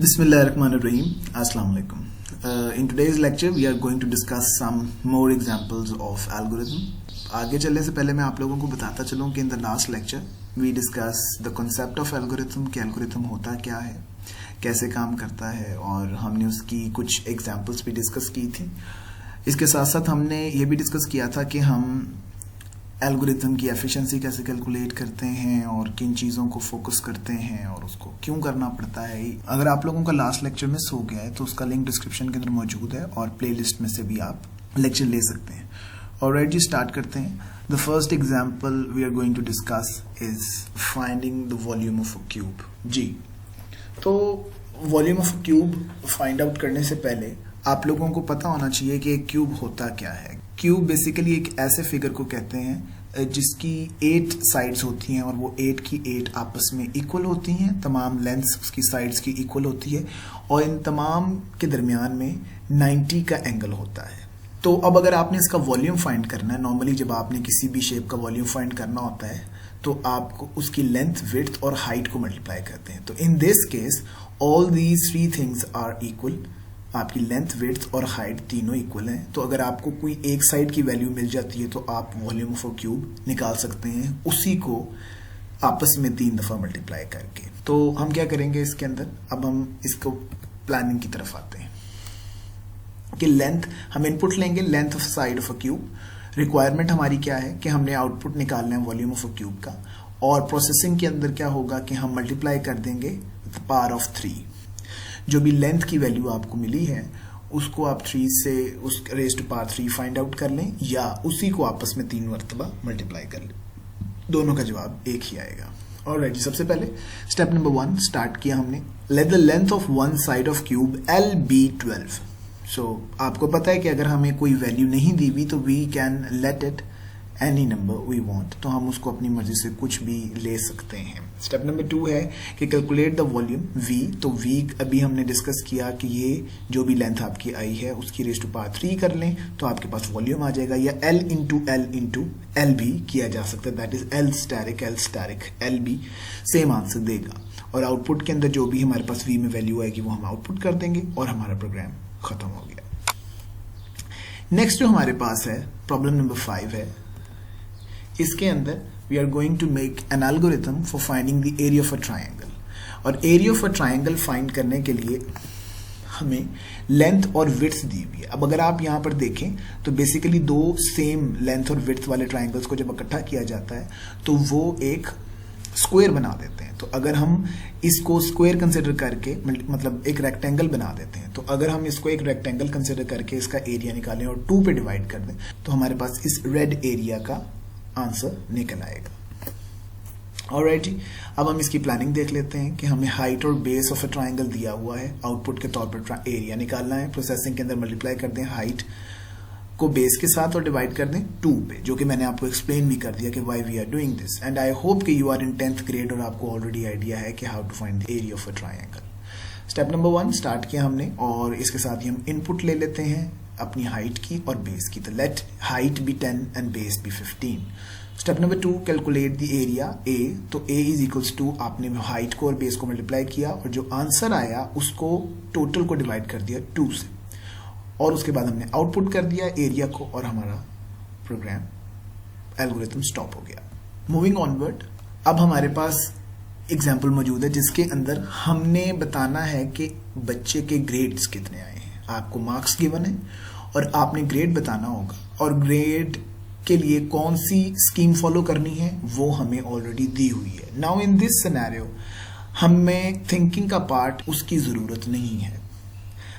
Bismillahirrahmanirrahim. Assalamu alaikum. In today's lecture, we are going to discuss some more examples of algorithm. आगे चलने से पहले मैं आप लोगों को बताता चलूँ कि in the last lecture we discussed the concept of algorithm कि algorithm होता क्या है, कैसे काम करता है, और हमने उसकी कुछ examples भी डिस्कस की थी. इसके साथ साथ हमने ये भी डिस्कस किया था कि हम एल्गोरिथम की एफिशिएंसी कैसे कैलकुलेट करते हैं और किन चीज़ों को फोकस करते हैं और उसको क्यों करना पड़ता है. अगर आप लोगों का लास्ट लेक्चर मिस हो गया है तो उसका लिंक डिस्क्रिप्शन के अंदर मौजूद है और प्लेलिस्ट में से भी आप लेक्चर ले सकते हैं. ऑलराइट जी, स्टार्ट करते हैं. The first example we are going to discuss is finding the volume of a cube. जी, तो volume of a cube find out करने से पहले आप लोगों को पता होना चाहिए कि एक क्यूब होता क्या है. क्यूब बेसिकली एक ऐसे फिगर को कहते हैं जिसकी 8 साइड्स होती हैं और वो 8 की 8 आपस में इक्वल होती हैं. तमाम लेंथ्स उसकी साइड्स की इक्वल होती है और इन तमाम के दरमियान में 90 का एंगल होता है. तो अब अगर आपने इसका वॉल्यूम फाइंड करना है, नॉर्मली जब आपने किसी भी शेप का वॉल्यूम फाइंड करना होता है तो आपको उसकी लेंथ, विड्थ और हाइट को मल्टीप्लाई करते हैं. तो in this case all these 3 things are equal. आपकी लेंथ, विड्थ और हाइट तीनों इक्वल हैं. तो अगर आपको कोई एक साइड की वैल्यू मिल जाती है तो आप वॉल्यूम ऑफ अ क्यूब निकाल सकते हैं उसी को आपस में 3 दफा मल्टीप्लाई करके. तो हम क्या करेंगे इसके अंदर, अब हम इसको प्लानिंग की तरफ आते हैं कि लेंथ हम इनपुट लेंगे, length of side of a cube. Requirement हमारी क्या है कि हमने आउटपुट निकालना है वॉल्यूम ऑफ अ क्यूब का, और प्रोसेसिंग के अंदर क्या होगा कि हम मल्टीप्लाई कर देंगे विद पावर ऑफ 3. जो भी लेंथ की वैल्यू आपको मिली है उसको आप 3 से उस raise to power 3 find out कर लें या उसी को आपस में 3 मरतबा मल्टीप्लाई कर लें. दोनों का जवाब एक ही आएगा. ऑलराइट जी, सबसे पहले स्टेप नंबर 1 स्टार्ट किया हमने. Let the length of one side of cube L be 12. So आपको पता है कि अगर हमें कोई वैल्यू नहीं दी हुई तो we can let it any number we want. तो हम उसको अपनी मर्जी से कुछ भी ले सकते हैं. स्टेप नंबर 2 है कि कैलकुलेट द वॉल्यूम v. तो v अभी हमने डिस्कस किया कि ये जो भी लेंथ आपकी आई है उसकी रेज टू पावर 3 कर लें तो आपके पास वॉल्यूम आ जाएगा. या l इंटू एल भी किया जा सकता है, that is L asterisk L भी सेम आंसर देगा. और आउटपुट के अंदर जो भी हमारे पास v में वैल्यू आएगी वो हम आउटपुट कर देंगे और हमारा प्रोग्राम खत्म हो गया. नेक्स्ट जो हमारे पास है प्रॉब्लम नंबर 5 है. इसके अंदर we are going to make an algorithm for finding the area of a triangle. और area of a triangle find करने के लिए हमें लेंथ और विड्थ दी हुई है. अब अगर आप यहाँ पर देखें तो बेसिकली 2 सेम लेंथ और विड्थ वाले ट्राइंगल्स को जब इकट्ठा किया जाता है तो वो एक स्क्वायर बना देते हैं. तो अगर हम इसको स्क्वायर कंसिडर करके मतलब एक रेक्टेंगल बना देते हैं, तो अगर हम इसको एक रेक्टेंगल कंसिडर करके इसका एरिया निकालें और 2 पे डिवाइड कर दें तो हमारे पास इस रेड एरिया का आंसर निकल आएगा. ऑलराइट जी, अब हम इसकी प्लानिंग देख लेते हैं कि हमें हाइट और बेस ऑफ अ ट्राइंगल दिया हुआ है. आउटपुट के तौर पर एरिया निकालना है. प्रोसेसिंग के अंदर मल्टीप्लाई कर दें हाइट को बेस के साथ और डिवाइड कर दें 2 पे, जो कि मैंने आपको एक्सप्लेन भी कर दिया कि why we are doing this. And I hope कि you are in 10th grade और आपको ऑलरेडी आइडिया है कि how to find the area of a triangle. Step number 1 start किया हमने और इसके साथ ही हम इनपुट ले लेते हैं अपनी हाइट की और बेस की. तो let height be 10 and base be 15. Step number 2 calculate the area A. तो ए इज इक्वल्स टू आपने हाइट को और बेस को मल्टीप्लाई किया और जो आंसर आया उसको टोटल को डिवाइड कर दिया 2 से और उसके बाद हमने आउटपुट कर दिया एरिया को और हमारा प्रोग्राम एल्गोरिथम स्टॉप हो गया. मूविंग ऑनवर्ड, अब हमारे पास एग्जाम्पल मौजूद है जिसके अंदर हमने बताना है कि बच्चे के ग्रेड्स कितने आए हैं. आपको मार्क्स गिवन है और आपने ग्रेड बताना होगा और ग्रेड के लिए कौन सी स्कीम फॉलो करनी है वो हमें ऑलरेडी दी हुई है. नाउ इन दिस सिनेरियो हमें थिंकिंग का पार्ट उसकी ज़रूरत नहीं है.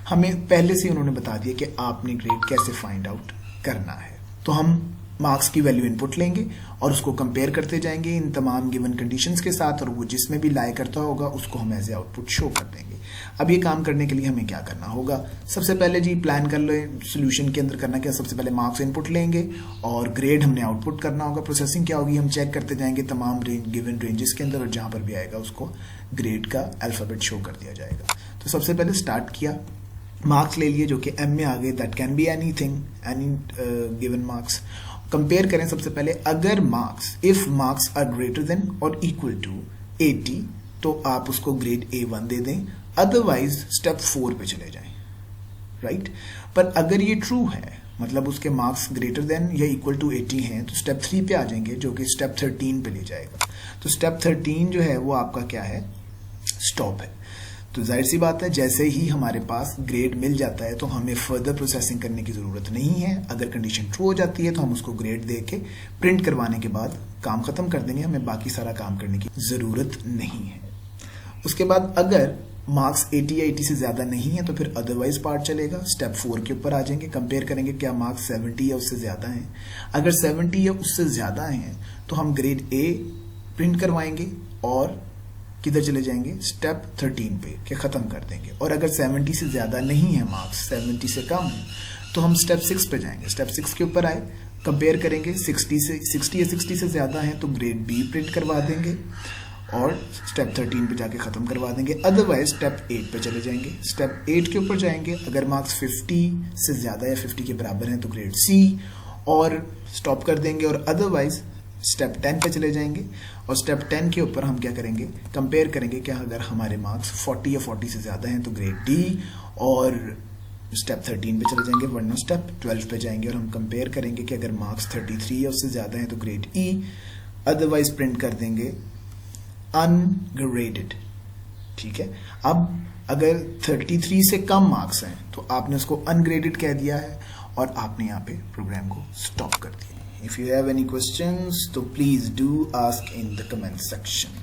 हमें पहले से उन्होंने बता दिया कि आपने ग्रेड कैसे फाइंड आउट करना है. तो हम मार्क्स की वैल्यू इनपुट लेंगे और उसको कंपेयर करते जाएंगे इन तमाम गिवन कंडीशंस के साथ और वो जिसमें भी लाई करता होगा उसको हम एज ए आउटपुट शो कर देंगे. अब ये काम करने के लिए हमें क्या करना होगा, सबसे पहले जी प्लान कर लो सोल्यूशन के अंदर करना क्या. सबसे पहले मार्क्स इनपुट लेंगे और ग्रेड हमने आउटपुट करना होगा. प्रोसेसिंग क्या होगी, हम चेक करते जाएंगे तमाम गिवन रेंजेस के अंदर और जहाँ पर भी आएगा उसको ग्रेड का अल्फ़ाबेट शो कर दिया जाएगा. तो सबसे पहले स्टार्ट किया, मार्क्स ले लिए जो कि एम में आ गए. That can be anything, any given marks. Compare करें सबसे पहले, अगर marks if marks are greater than और इक्वल टू 80 तो आप उसको ग्रेड A1 दे दें अदरवाइज स्टेप 4 पे चले जाएं, राइट। पर अगर ये ट्रू है, मतलब उसके मार्क्स ग्रेटर देन या इक्वल टू 80 हैं, तो स्टेप 3 पे आ जाएंगे, जो कि स्टेप 13 पे ले जाएगा। तो स्टेप 13 जो है वो आपका क्या है, स्टॉप है। तो जाहिर सी बात है, जैसे ही हमारे पास ग्रेड मिल जाता है तो हमें फर्दर प्रोसेसिंग करने की ज़रूरत नहीं है। अगर कंडीशन ट्रू हो जाती है तो हम उसको ग्रेड दे के प्रिंट करवाने के बाद काम ख़त्म कर देंगे, हमें बाकी सारा काम करने की ज़रूरत नहीं है। उसके बाद अगर मार्क्स 80 या 80 से ज़्यादा नहीं है तो फिर अदरवाइज पार्ट चलेगा। स्टेप 4 के ऊपर आ जाएंगे, कंपेयर करेंगे क्या मार्क्स 70 या उससे ज़्यादा हैं। अगर 70 या उससे ज़्यादा हैं तो हम ग्रेड ए प्रिंट करवाएंगे और किधर चले जाएंगे, स्टेप 13 पे, के ख़त्म कर देंगे। और अगर 70 से ज़्यादा नहीं है मार्क्स, 70 से कम है, तो हम स्टेप 6 पे जाएंगे। स्टेप 6 के ऊपर आए, कंपेयर करेंगे, 60 या 60 से ज़्यादा है तो ग्रेड बी प्रिंट करवा देंगे और स्टेप 13 पे जाके ख़त्म करवा देंगे। अदरवाइज स्टेप 8 पे चले जाएंगे। स्टेप 8 के ऊपर जाएंगे, अगर मार्क्स 50 से ज़्यादा या 50 के बराबर हैं तो ग्रेड सी और स्टॉप कर देंगे। और अदरवाइज स्टेप 10 पे चले जाएंगे और स्टेप 10 के ऊपर हम क्या करेंगे, कंपेयर करेंगे क्या अगर हमारे मार्क्स 40 या 40 से ज़्यादा हैं तो ग्रेड डी और स्टेप 13 पे चले जाएंगे, वरना स्टेप 12 पे जाएंगे और हम कंपेयर करेंगे कि अगर मार्क्स 33 या उससे ज़्यादा हैं तो ग्रेड ई, अदरवाइज प्रिंट कर देंगे अनग्रेडेड। ठीक है, अब अगर 33 से कम मार्क्स हैं तो आपने उसको अनग्रेडेड कह दिया है और आपने यहाँ पे प्रोग्राम को स्टॉप कर दिया। If you have any questions, तो please do ask in the comment section.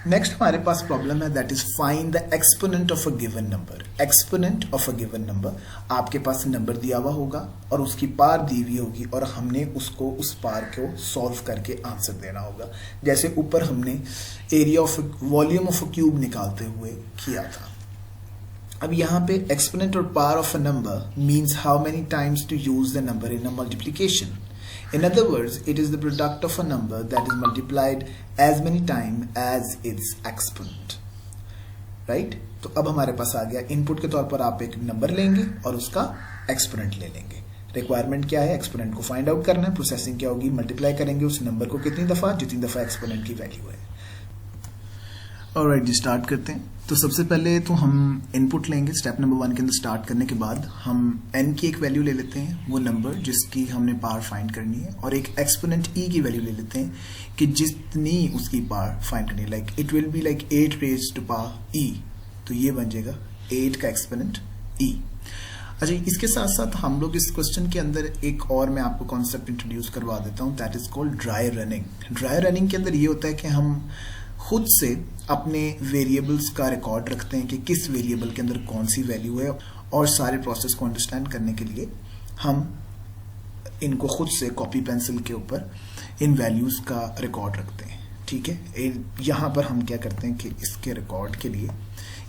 Next हमारे पास प्रॉब्लम है, that is find the exponent of a given number. Exponent of a given number, आपके पास नंबर दिया हुआ होगा और उसकी पार दी हुई होगी और हमने उसको उस पार को सॉल्व करके आंसर देना होगा। जैसे ऊपर हमने area of volume of a cube निकालते हुए किया था। अब यहाँ पे एक्सपोनेंट और power of a number means how many times to use the number in a multiplication. In other words, it is the product of a number that is multiplied as many times as its exponent. Right? तो अब हमारे पास आ गया, input के तौर पर आप एक number लेंगे और उसका एक्सपोनेंट ले लेंगे। रिक्वायरमेंट क्या है, एक्सपोनेंट को फाइंड आउट करना है। प्रोसेसिंग क्या होगी, मल्टीप्लाई करेंगे उस नंबर को कितनी दफ़ा, जितनी दफ़ा एक्सपोनेंट की वैल्यू है। ऑलराइट जी, स्टार्ट करते हैं। तो सबसे पहले तो हम इनपुट लेंगे। स्टेप नंबर 1 के अंदर स्टार्ट करने के बाद हम n की एक वैल्यू ले लेते हैं, वो नंबर जिसकी हमने पावर फाइंड करनी है, और एक एक्सपोनेंट e की वैल्यू ले लेते हैं कि जितनी उसकी पावर फाइंड करनी है। Like it will be like 8 raised to power e, तो ये बन जाएगा 8 का एक्सपोनेंट e। अच्छा, इसके साथ साथ हम लोग इस क्वेश्चन के अंदर एक और मैं आपको कॉन्सेप्ट इंट्रोड्यूस करवा देता हूँ, that is called dry running. Dry running के अंदर ये होता है कि हम खुद से अपने वेरिएबल्स का रिकॉर्ड रखते हैं कि किस वेरिएबल के अंदर कौन सी वैल्यू है, और सारे प्रोसेस को अंडरस्टैंड करने के लिए हम इनको खुद से कॉपी पेंसिल के ऊपर इन वैल्यूज़ का रिकॉर्ड रखते हैं। ठीक है, यहाँ पर हम क्या करते हैं कि इसके रिकॉर्ड के लिए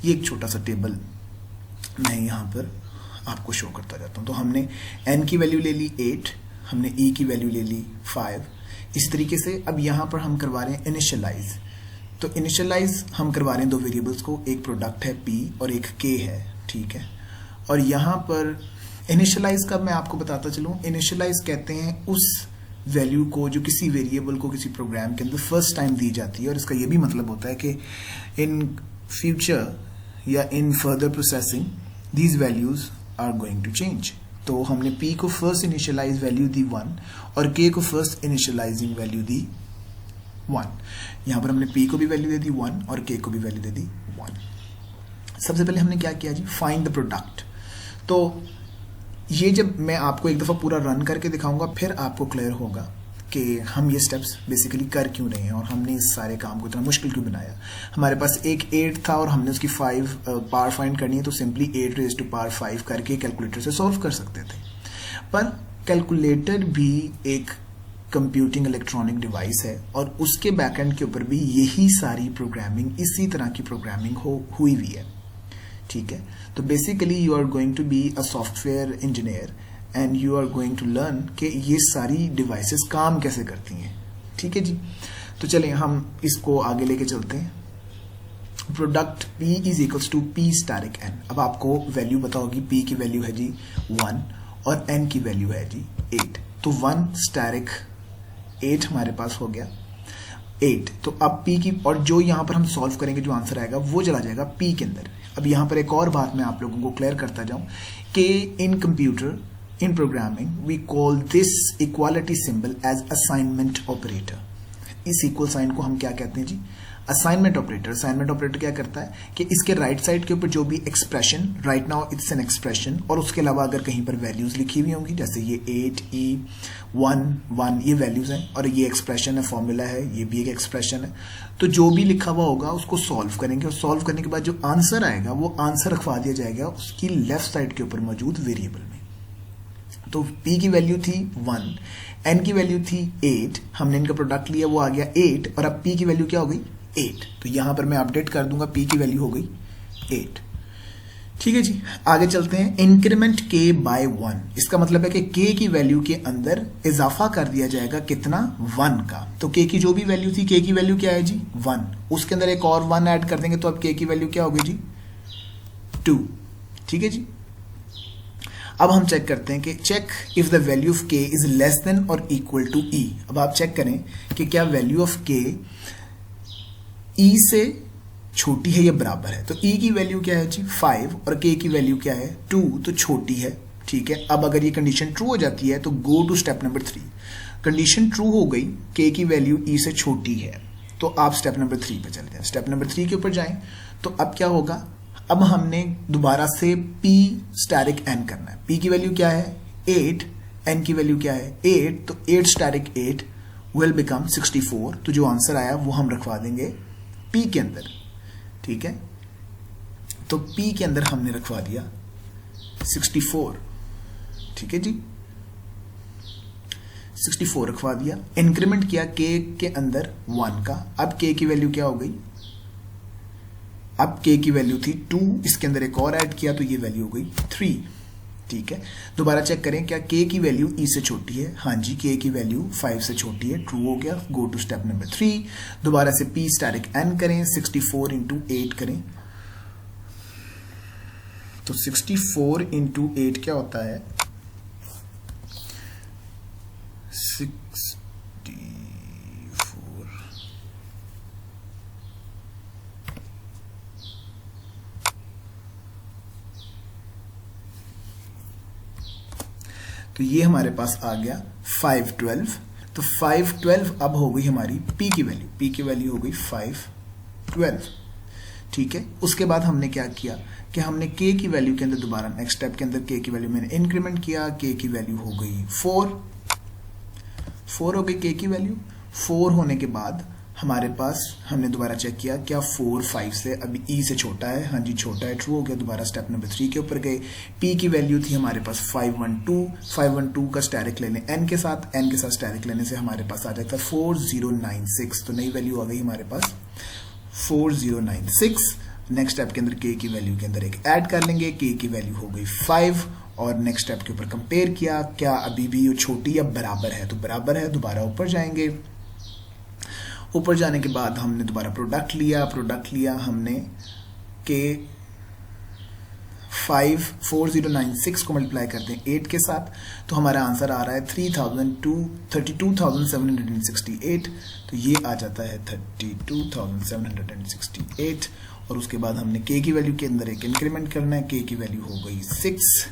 ये एक छोटा सा टेबल मैं यहाँ पर आपको शो करता जाता हूँ। तो हमने n की वैल्यू ले ली 8, हमने e की वैल्यू ले ली 5। इस तरीके से अब यहाँ पर हम करवा रहे हैं इनिशियलाइज। तो इनिशियलाइज हम करवा रहे हैं दो वेरिएबल्स को, एक प्रोडक्ट है p और एक k है। ठीक है, और यहाँ पर इनिशियलाइज का मैं आपको बताता चलूँ, इनिशियलाइज कहते हैं उस वैल्यू को जो किसी वेरिएबल को किसी प्रोग्राम के अंदर फर्स्ट टाइम दी जाती है, और इसका ये भी मतलब होता है कि इन फ्यूचर या in further processing these values are going to change. तो हमने p को फर्स्ट इनिशियलाइज वैल्यू दी 1 और k को फर्स्ट इनिशियलाइजिंग वैल्यू दी 1। यहाँ पर हमने p को भी वैल्यू दे दी 1 और k को भी वैल्यू दे दी 1। सबसे पहले हमने क्या किया जी, फाइंड द प्रोडक्ट। तो ये जब मैं आपको एक दफ़ा पूरा रन करके दिखाऊंगा फिर आपको क्लियर होगा कि हम ये स्टेप्स बेसिकली कर क्यों रहे हैं और हमने इस सारे काम को इतना मुश्किल क्यों बनाया। हमारे पास एक 8 था और हमने उसकी 5 पावर फाइंड करनी है, तो सिंपली 8 रेज़ टू पावर 5 करके कैलकुलेटर से सॉल्व कर सकते थे। पर कैलकुलेटर भी एक कंप्यूटिंग इलेक्ट्रॉनिक डिवाइस है और उसके बैकएंड के ऊपर भी यही सारी प्रोग्रामिंग, इसी तरह की प्रोग्रामिंग हुई हुई है। ठीक है, तो basically you are going to be a software engineer and you are going to learn कि ये सारी डिवाइसेस काम कैसे करती हैं। ठीक है जी, तो चलें हम इसको आगे लेके चलते हैं। Product p is equals to p static n। अब आपको वैल्यू पता होगी, p की वैल्यू है जी 1 और n की वैल्यू है जी 8। तो 1 स्टैटिक 8 हमारे पास हो गया। 8। तो अब p की, और जो यहाँ पर हम सॉल्व करेंगे जो आंसर आएगा वो चला जाएगा p के अंदर। अब यहाँ पर एक और बात मैं आप लोगों को क्लियर करता जाऊं कि in computer, in programming, we call this equality symbol as assignment operator. इस इक्वल साइन को हम क्या कहते हैं जी? Assignment operator. असाइनमेंट ऑपरेटर क्या करता है कि इसके राइट साइड के ऊपर जो भी expression, right now it's an expression, और उसके अलावा अगर कहीं पर वैल्यूज लिखी हुई होंगी, जैसे ये 8, E, 1, 1, ये वैल्यूज हैं, और ये एक्सप्रेशन है, फॉर्मूला है, ये भी एक एक्सप्रेशन है, तो जो भी लिखा हुआ होगा उसको सॉल्व करेंगे, और सॉल्व करने के बाद जो आंसर आएगा वो आंसर रखवा दिया जाएगा उसकी लेफ्ट साइड के ऊपर मौजूद वेरिएबल में। तो p की वैल्यू थी 1, n की वैल्यू थी 8, हमने इनका प्रोडक्ट लिया, वो आ गया 8, और अब p की वैल्यू क्या हो गई? 8। तो यहां पर मैं अपडेट कर दूंगा, p की वैल्यू हो गई 8। ठीक है जी, आगे चलते हैं। इंक्रीमेंट k बाय 1, इसका मतलब है कि k की वैल्यू के अंदर इजाफा कर दिया जाएगा कितना? 1 का। तो k की जो भी वैल्यू थी, k की वैल्यू क्या है जी? 1, उसके अंदर एक और 1 ऐड कर देंगे, तो अब k की वैल्यू क्या होगी जी? 2। ठीक है जी, अब हम चेक करते हैं कि check if the value of k is less than और इक्वल टू e। अब आप चेक करें कि क्या वैल्यू ऑफ k e से छोटी है या बराबर है। तो e की वैल्यू क्या है जी? 5, और k की वैल्यू क्या है? 2, तो छोटी है। ठीक है, अब अगर ये कंडीशन ट्रू हो जाती है तो go to step number 3। Condition true हो गई, k की वैल्यू e से छोटी है, तो आप स्टेप नंबर 3 पे चले जाएं। स्टेप नंबर 3 के ऊपर जाएं, तो अब क्या होगा? अब हमने दोबारा से p स्टैटिक n करना है। p की वैल्यू क्या है? 8, n की वैल्यू क्या है? 8, तो 8 स्टैटिक 8 विल बिकम 64। तो जो आंसर आया वो हम रखवा देंगे p के अंदर। ठीक है, तो p के अंदर हमने रखवा दिया 64। ठीक है जी, 64 रखवा दिया, इंक्रीमेंट किया k के अंदर 1 का। अब k की वैल्यू क्या हो गई? अब k की वैल्यू थी 2, इसके अंदर एक और ऐड किया तो ये वैल्यू हो गई 3। ठीक है, दोबारा चेक करें क्या k की वैल्यू e से छोटी है? हाँ जी, k की वैल्यू 5 से छोटी है, ट्रू हो गया। गो टू स्टेप नंबर 3, दोबारा से p स्टैटिक n करें, 64 इंटू 8 करें, तो 64 इंटू 8 क्या होता है? 64। तो ये हमारे पास आ गया 512। तो 512 अब हो गई हमारी p की वैल्यू। p की वैल्यू हो गई 512। ठीक है, उसके बाद हमने क्या किया कि हमने k की वैल्यू के अंदर दोबारा नेक्स्ट स्टेप के अंदर k की वैल्यू मैंने इंक्रीमेंट किया। k की वैल्यू हो गई 4 हो गई k की वैल्यू। 4 होने के बाद हमारे पास हमने दोबारा चेक किया क्या 4 5 से अभी e से छोटा है? हाँ जी छोटा है, ट्रू हो गया। दोबारा स्टेप नंबर 3 के ऊपर गए, p की वैल्यू थी हमारे पास 512 का स्टैटिक ले लें n के साथ स्टैटिक लेने से हमारे पास आ जाता है 4096। तो नई वैल्यू आ गई हमारे पास 4096। नेक्स्ट स्टेप के अंदर k की वैल्यू के अंदर एक ऐड कर लेंगे, k की वैल्यू हो गई 5, और नेक्स्ट स्टेप के ऊपर कंपेयर किया क्या अभी भी ये छोटी या बराबर है? तो बराबर है। दोबारा ऊपर जाएंगे, ऊपर जाने के बाद हमने दोबारा प्रोडक्ट लिया हमने के 4096 को मल्टीप्लाई करते हैं 8 के साथ, तो हमारा आंसर आ रहा है 32,768। तो ये आ जाता है 32,768। और उसके बाद हमने k की वैल्यू के अंदर एक इंक्रीमेंट करना है। k की वैल्यू हो गई 6,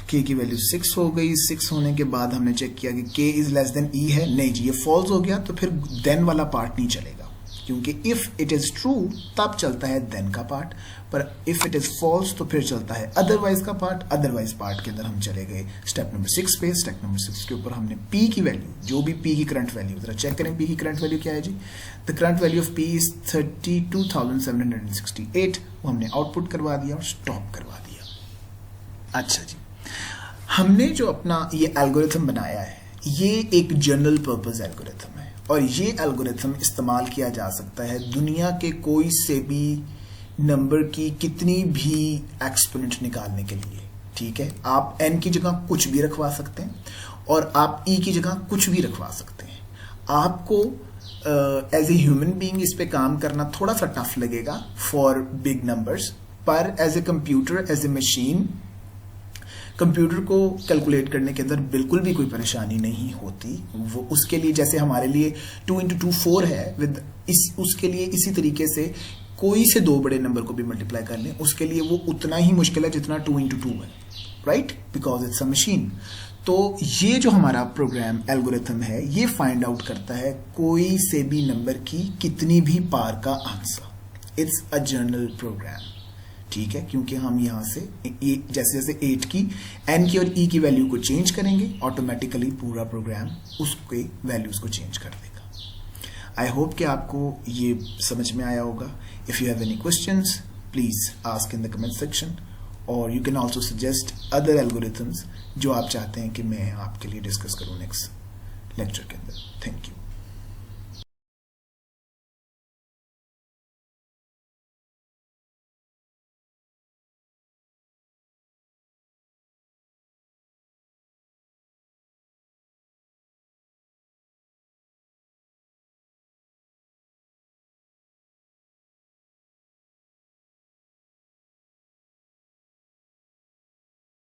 k की वैल्यू 6 हो गई। 6 होने के बाद हमने चेक किया कि k is less then e है। नहीं जी, ये फॉल्स हो गया, तो फिर देन वाला पार्ट नहीं चलेगा, क्योंकि इफ इट इज ट्रू तब चलता है देन का पार्ट, पर इफ इट इज फॉल्स तो फिर चलता है अदरवाइज का पार्ट। अदरवाइज पार्ट के अंदर हम चले गए स्टेप नंबर 6 पे। स्टेप नंबर 6 के ऊपर हमने p की वैल्यू, जो भी p की करंट वैल्यू, जरा चेक करें p की करंट वैल्यू क्या है जी? The current value of p is 32,768। वो हमने आउटपुट करवा दिया और स्टॉप करवा दिया। अच्छा जी, हमने जो अपना ये एल्गोरिथम बनाया है ये एक जनरल पर्पस एल्गोरिथम है, और ये एल्गोरिथम इस्तेमाल किया जा सकता है दुनिया के कोई से भी नंबर की कितनी भी एक्सपोनेंट निकालने के लिए। ठीक है, आप n की जगह कुछ भी रखवा सकते हैं और आप e की जगह कुछ भी रखवा सकते हैं। आपको एज ए ह्यूमन बीइंग इस पे काम करना थोड़ा सा टफ लगेगा फॉर बिग नंबर्स, पर as a computer, as a machine, computer को कैलकुलेट करने के अंदर बिल्कुल भी कोई परेशानी नहीं होती। वो उसके लिए जैसे हमारे लिए 2 × 2 4 है, उसके लिए इसी तरीके से कोई से 2 बड़े नंबर को भी मल्टीप्लाई कर लें, उसके लिए वो उतना ही मुश्किल है जितना 2 × 2 है, right, because it's a machine. तो ये जो हमारा प्रोग्राम एल्गोरिथम है, ये फाइंड आउट करता है कोई से भी नंबर की कितनी भी पार का answer. It's a general program, ठीक है, क्योंकि हम यहाँ से जैसे जैसे 8 की, n की और e की वैल्यू को चेंज करेंगे, ऑटोमेटिकली पूरा प्रोग्राम उसके वैल्यूज को चेंज कर देगा। आई होप कि आपको ये समझ में आया होगा। If you have any questions please ask in the comment section, और you can also suggest other algorithms जो आप चाहते हैं कि मैं आपके लिए डिस्कस करूँ नेक्स्ट लेक्चर के अंदर। Thank you.